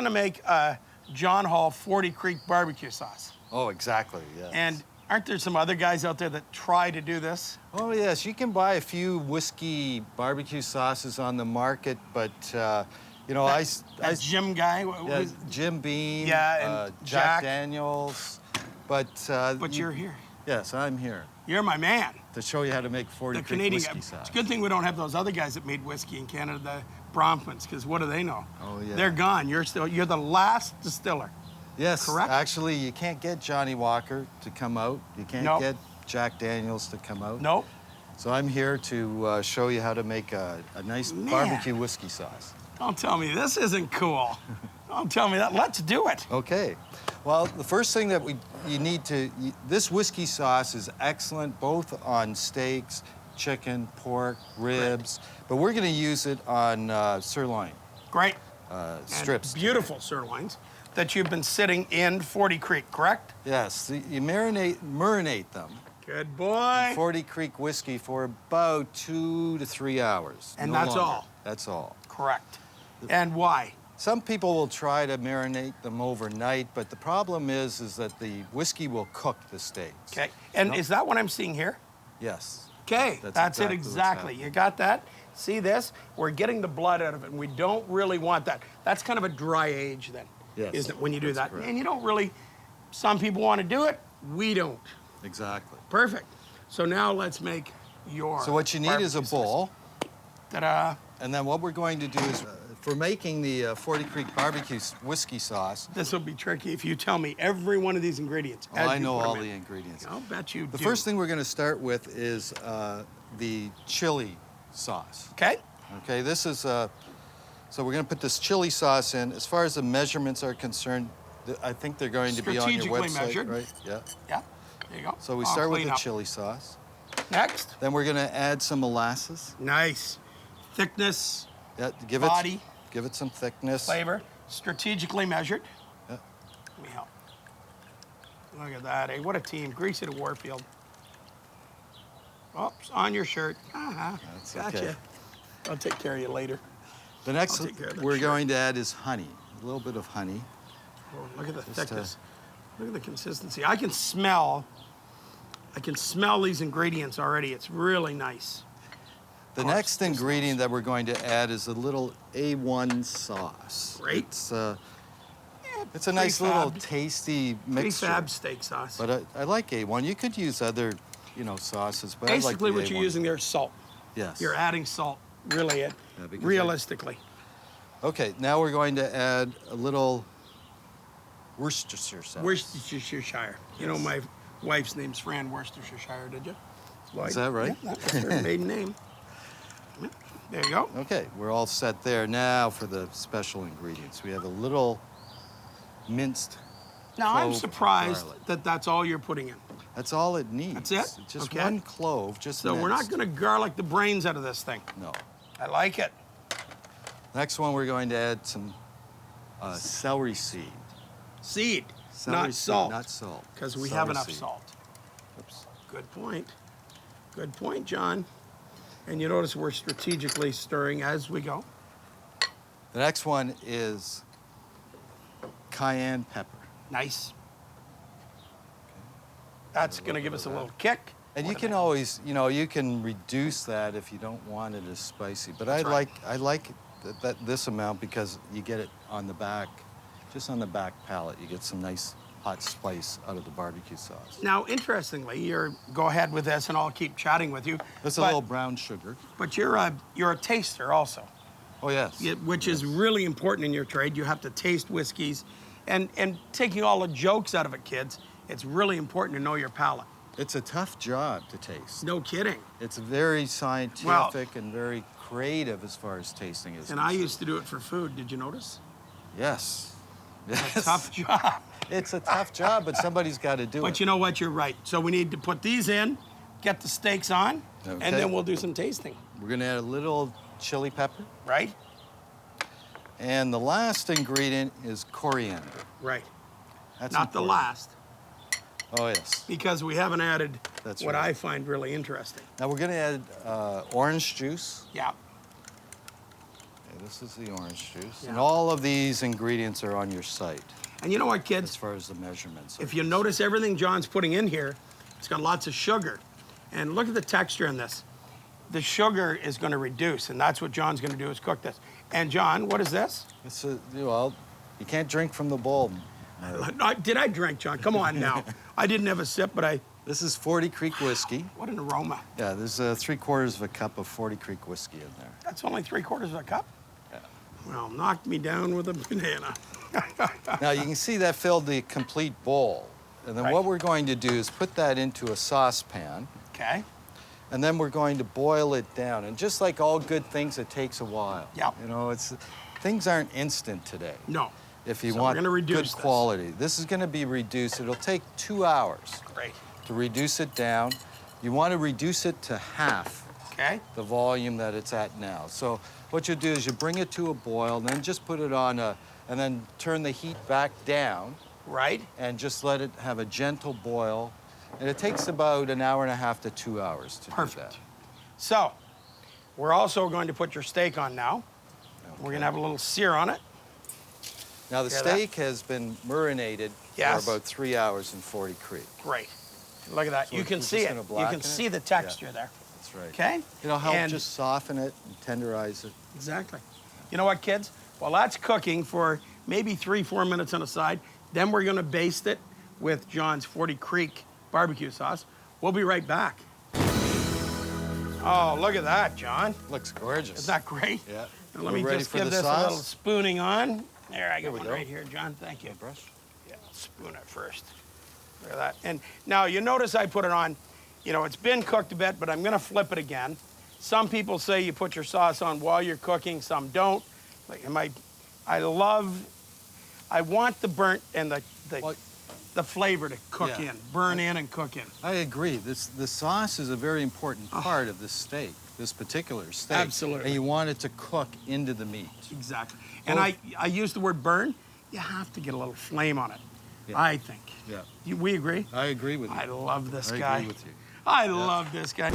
gonna make a John Hall 40 Creek barbecue sauce. Oh, exactly, yes. And aren't there some other guys out there that try to do this? Oh, yes, you can buy a few whiskey barbecue sauces on the market, but, you know, that Jim guy? Yeah, Jim Beam, yeah, and Jack Daniels, but... But you're here. Yes, I'm here. You're my man. To show you how to make 40 The Creek Canadian whiskey guy. sauce. It's a good thing we don't have those other guys that made whiskey in Canada, the Bronfmans, because what do they know? Oh, yeah. They're gone. You're the last distiller. Yes, correct? Actually, you can't get Johnny Walker to come out. You can't get Jack Daniels to come out. Nope. So I'm here to show you how to make a nice barbecue whiskey sauce. Don't tell me this isn't cool. Don't tell me that. Let's do it. Okay. Well, the first thing that this whiskey sauce is excellent both on steaks, chicken, pork, ribs, but we're going to use it on sirloin. Great. Strips. Beautiful sirloins that you've been sitting in 40 Creek, correct? Yes. You marinate them. Good boy. In 40 Creek whiskey for about 2 to 3 hours. And no that's longer. all? That's all. Correct. And why? Some people will try to marinate them overnight, but the problem is that the whiskey will cook the steaks. Okay. And is that what I'm seeing here? Yes. Okay. That's it exactly. You got that? See this? We're getting the blood out of it, and we don't really want that. That's kind of a dry age then, isn't it, when you do that? Correct. And you don't really, some people want to do it, we don't. Exactly. Perfect. So now let's make your So what you need is a bowl. Ta-da. And then what we're going to do is, for making the 40 Creek barbecue whiskey sauce. This will be tricky if you tell me every one of these ingredients. Oh, I know all the ingredients. I'll bet you do. The first thing we're going to start with is the chili sauce. Okay. Okay, this is, so we're going to put this chili sauce in. As far as the measurements are concerned, I think they're going to be on your website, measured. right? Yeah. Yeah, there you go. So we start with the chili sauce. Next. Then we're going to add some molasses. Nice. Thickness, Yeah, body. Give it some thickness. Flavor, strategically measured. Yeah. Let me help. Look at that, what a team. Greasy to Warfield. Oops, on your shirt. That's Gotcha. okay. I'll take care of you later. The next we're going to add is honey. A little bit of honey. Oh, look at the thickness. Look at the consistency. I can smell these ingredients already. It's really nice. The next ingredient that we're going to add is a little A1 sauce. Great. It's a nice little tasty mixture. Prefab steak sauce. But I like A1. You could use other, sauces, but basically I like what you're using there is salt. Yes. You're adding salt, really, realistically. Okay, now we're going to add a little Worcestershire sauce. Worcestershire. You know my wife's name's Fran Worcestershire, did you? Lloyd. Is that right? Yeah, that's her maiden name. There you go. Okay, we're all set there. Now for the special ingredients. We have a little minced Now, I'm clove surprised garlic. that that's all you're putting in. That's all it needs. That's it? Just Okay. one clove, just So we're not going to garlic the brains out of this thing. No. I like it. Next one, we're going to add some celery seed. Seed, Celery not seed, salt. not salt. Because we Celery have enough seed. salt. Oops. Good point. Good point, John. And you notice we're strategically stirring as we go. The next one is cayenne pepper. Nice. That's going to give us a little kick. And you can always, you can reduce that if you don't want it as spicy. But I like this amount because you get it on the back, just on the back palate. You get some nice hot spice out of the barbecue sauce. Now, interestingly, go ahead with this, and I'll keep chatting with you. There's a little brown sugar. But you're a taster also. Oh yes. Which is really important in your trade. You have to taste whiskeys, and taking all the jokes out of it, kids. It's really important to know your palate. It's a tough job to taste. No kidding. It's very scientific and very creative as far as tasting is concerned. I used to do it for food. Did you notice? Yes. It's a tough job. It's a tough job, but somebody's got to do it. But you know what? You're right. So we need to put these in, get the steaks on, and then we'll do some tasting. We're going to add a little chili pepper. Right. And the last ingredient is coriander. Right. That's not the last. Oh, yes. Because we haven't added what right. I find really interesting. Now we're going to add orange juice. Yeah. this is the orange juice. Yeah. And all of these ingredients are on your site And you know what, as kids? far as the measurements. If you notice everything John's putting in here, it's got lots of sugar. And look at the texture in this. The sugar is going to reduce, and that's what John's going to do is cook this. And John, what is this? It's well, you can't drink from the bowl. Did I drink, John? Come on now. I didn't have a sip, but This is 40 Creek whiskey. what an aroma. Yeah, there's 3/4 of a cup of 40 Creek whiskey in there. That's only 3/4 of a cup? Yeah. Well, knocked me down with a banana. Now you can see that filled the complete bowl. And then Right. what we're going to do is put that into a saucepan. Okay. And then we're going to boil it down. And just like all good things, it takes a while. Yep. You know, things aren't instant today. No. If you So we're want gonna reduce good this. quality. This is going to be reduced. It'll take 2 hours Great. to reduce it down. You want to reduce it to half Okay. the volume that it's at now. So what you do is you bring it to a boil, and then just put it on and then turn the heat back down Right. and just let it have a gentle boil. And it takes about an hour and a half to 2 hours to Perfect. do that. So, we're also going to put your steak on now. We're going to have a little sear on it. Now the Hear that? steak has been marinated Yes. for about 3 hours in 40 Creek. Great. Look at that. So you can we're see just it. gonna You blacken can it? see the texture there. That's right. Okay? It'll help And- just soften it and tenderize it. Exactly. You know what, kids? While that's cooking for maybe 3-4 minutes on the side, then we're going to baste it with John's 40 Creek barbecue sauce. We'll be right back. Oh, look at that, John. Looks gorgeous. Isn't that great? Yeah. Now, let We're me ready just for give the this sauce? a little spooning on. There, I got we one go. right here, John. Thank you. Brush. Yeah, I'll spoon it first. Look at that. And now you notice I put it on, you know, it's been cooked a bit, but I'm gonna flip it again. Some people say you put your sauce on while you're cooking, some don't. Like, I want the burnt and Well, the flavor to cook Yeah. in, burn in and cook in. I agree. The sauce is a very important part of this steak, this particular steak. Absolutely. And you want it to cook into the meat. Exactly. And Well- I use the word burn. You have to get a little flame on it, Yeah. I think. Yeah. We agree? I agree with you. I love this I guy. agree with you. I love this guy.